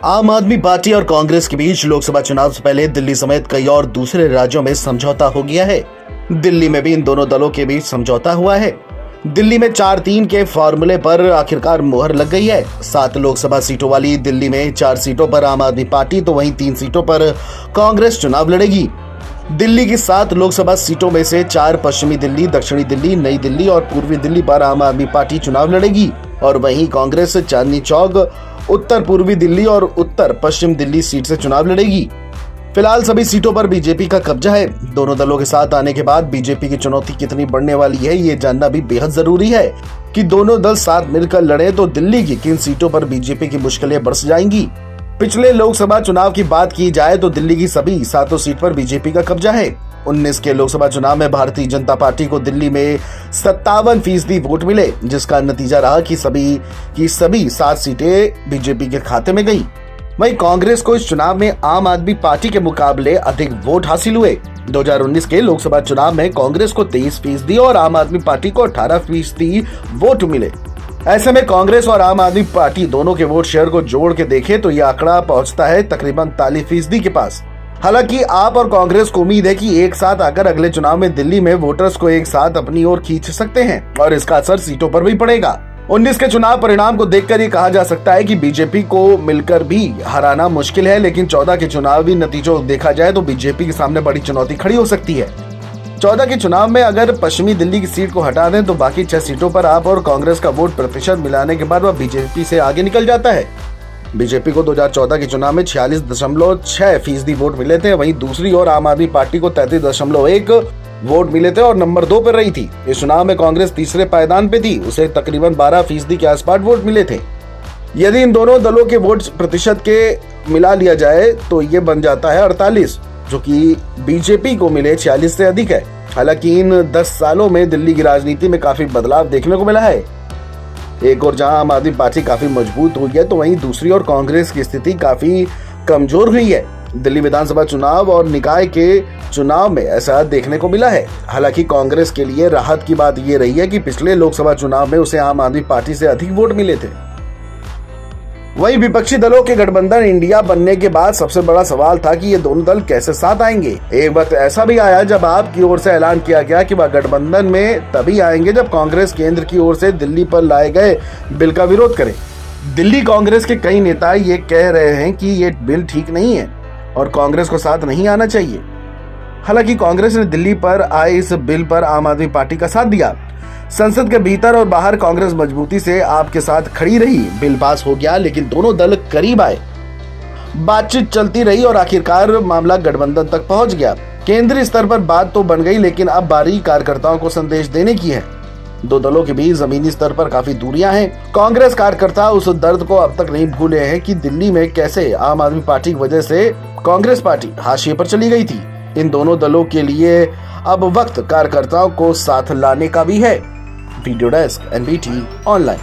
आम आदमी पार्टी और कांग्रेस के बीच लोकसभा चुनाव से पहले दिल्ली समेत कई और दूसरे राज्यों में समझौता हो गया है। दिल्ली में भी इन दोनों दलों के बीच समझौता हुआ है। दिल्ली में 4-3 के फॉर्मूले पर आखिरकार मुहर लग गई है। 7 लोकसभा सीटों वाली दिल्ली में 4 सीटों पर आम आदमी पार्टी तो वहीं 3 सीटों पर कांग्रेस चुनाव लड़ेगी। दिल्ली की 7 लोकसभा सीटों में से 4 पश्चिमी दिल्ली, दक्षिणी दिल्ली, नई दिल्ली और पूर्वी दिल्ली पर आम आदमी पार्टी चुनाव लड़ेगी और वहीं कांग्रेस चांदनी चौक, उत्तर पूर्वी दिल्ली और उत्तर पश्चिम दिल्ली सीट से चुनाव लड़ेगी। फिलहाल सभी सीटों पर बीजेपी का कब्जा है। दोनों दलों के साथ आने के बाद बीजेपी की चुनौती कितनी बढ़ने वाली है, ये जानना भी बेहद जरूरी है कि दोनों दल साथ मिलकर लड़े तो दिल्ली की किन सीटों पर बीजेपी की मुश्किलें बढ़ जाएंगी। पिछले लोकसभा चुनाव की बात की जाए तो दिल्ली की सभी 7 सीट पर बीजेपी का कब्जा है। 19 के लोकसभा चुनाव में भारतीय जनता पार्टी को दिल्ली में 57% वोट मिले, जिसका नतीजा रहा कि सभी 7 सीटें बीजेपी के खाते में गई। वहीं कांग्रेस को इस चुनाव में आम आदमी पार्टी के मुकाबले अधिक वोट हासिल हुए। 2019 के लोकसभा चुनाव में कांग्रेस को 23% और आम आदमी पार्टी को 18% वोट मिले। ऐसे में कांग्रेस और आम आदमी पार्टी दोनों के वोट शेयर को जोड़ के देखें तो यह आंकड़ा पहुंचता है तकरीबन 43% के पास। हालांकि आप और कांग्रेस को उम्मीद है कि एक साथ आकर अगले चुनाव में दिल्ली में वोटर्स को एक साथ अपनी ओर खींच सकते हैं और इसका असर सीटों पर भी पड़ेगा। 19 के चुनाव परिणाम को देखकर ये कहा जा सकता है कि बीजेपी को मिलकर भी हराना मुश्किल है, लेकिन 14 के चुनावी नतीजों देखा जाए तो बीजेपी के सामने बड़ी चुनौती खड़ी हो सकती है। 14 के चुनाव में अगर पश्चिमी दिल्ली की सीट को हटा दें तो बाकी 6 सीटों पर आप और कांग्रेस का वोट प्रतिशत मिलाने के बाद वह बीजेपी से आगे निकल जाता है। बीजेपी को 2014 के चुनाव में 46.6% वोट मिले थे, वहीं दूसरी ओर आम आदमी पार्टी को 33.1 वोट मिले थे और नंबर 2 पर रही थी। इस चुनाव में कांग्रेस तीसरे पायदान पे थी, उसे तकरीबन 12% के आसपास वोट मिले थे। यदि इन दोनों दलों के वोट प्रतिशत के मिला लिया जाए तो ये बन जाता है 48, जो कि बीजेपी को मिले 46 से अधिक है। हालांकि इन 10 सालों में दिल्ली की राजनीति में काफी बदलाव देखने को मिला है। एक और जहां आम आदमी पार्टी काफी मजबूत हुई है तो वहीं दूसरी ओर कांग्रेस की स्थिति काफी कमजोर हुई है। दिल्ली विधानसभा चुनाव और निकाय के चुनाव में ऐसा देखने को मिला है। हालांकि कांग्रेस के लिए राहत की बात यह रही है कि पिछले लोकसभा चुनाव में उसे आम आदमी पार्टी से अधिक वोट मिले थे। वहीं विपक्षी दलों के गठबंधन इंडिया बनने के बाद सबसे बड़ा सवाल था कि ये दोनों दल कैसे साथ आएंगे। एक वक्त ऐसा भी आया जब आपकी ओर से ऐलान किया गया कि वह गठबंधन में तभी आएंगे जब कांग्रेस केंद्र की ओर से दिल्ली पर लाए गए बिल का विरोध करे। दिल्ली कांग्रेस के कई नेता ये कह रहे हैं कि ये बिल ठीक नहीं है और कांग्रेस को साथ नहीं आना चाहिए। हालांकि कांग्रेस ने दिल्ली पर आए इस बिल पर आम आदमी पार्टी का साथ दिया। संसद के भीतर और बाहर कांग्रेस मजबूती से आपके साथ खड़ी रही। बिल पास हो गया, लेकिन दोनों दल करीब आए। बातचीत चलती रही और आखिरकार मामला गठबंधन तक पहुंच गया। केंद्रीय स्तर पर बात तो बन गई, लेकिन अब बारी कार्यकर्ताओं को संदेश देने की है। दो दलों के बीच जमीनी स्तर पर काफी दूरियां हैं। कांग्रेस कार्यकर्ता उस दर्द को अब तक नहीं भूले हैं कि दिल्ली में कैसे आम आदमी पार्टी की वजह से कांग्रेस पार्टी हाशिए पर चली गई थी। इन दोनों दलों के लिए अब वक्त कार्यकर्ताओं को साथ लाने का भी है। Video desk NBT online.